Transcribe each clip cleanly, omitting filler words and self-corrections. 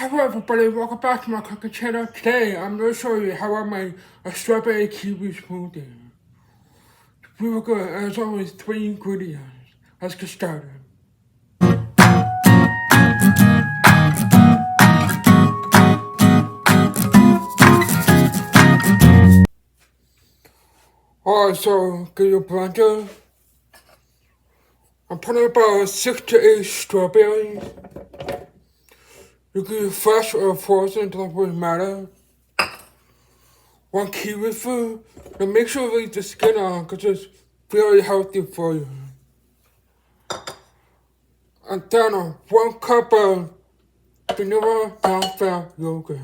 Hello everybody, welcome back to my cooking channel. Today I'm going to show you how I make a strawberry kiwi smoothie. It's really good, and there's only 3 ingredients. Let's get started. Alright, so get your blender. I'm putting about 6 to 8 strawberries. You can use fresh or frozen, it doesn't really matter. 1 kiwi fruit. Now make sure you leave the skin on because it's very healthy for you. And then 1 cup of vanilla nonfat yogurt.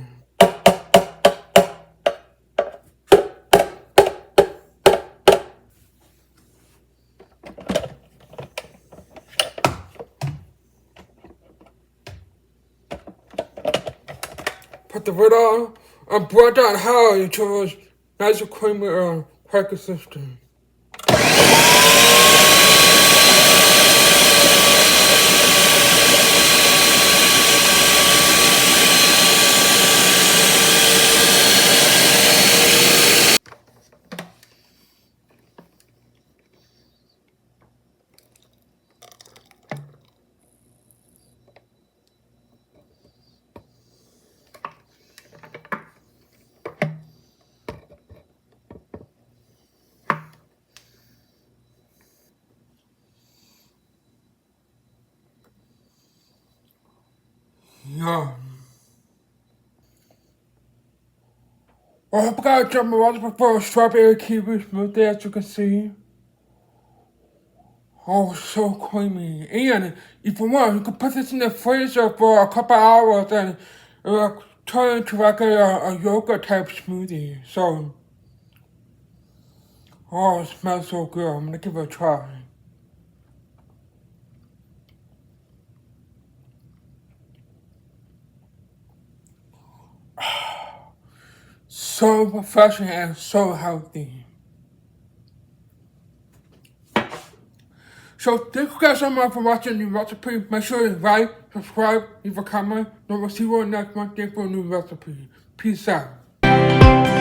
Put the lid on and boil down hard until it's nice and creamy and quite consistent. Yum. I hope you guys enjoyed my recipe for a strawberry kiwi smoothie, as you can see. Oh, so creamy. And if you want, you can put this in the freezer for a couple hours and turn into like a yogurt type smoothie. So, oh, it smells so good. I'm gonna give it a try. So refreshing and so healthy. So thank you guys so much for watching the new recipe. Make sure you like, subscribe, leave a comment, and we'll see you next month for a new recipe. Peace out.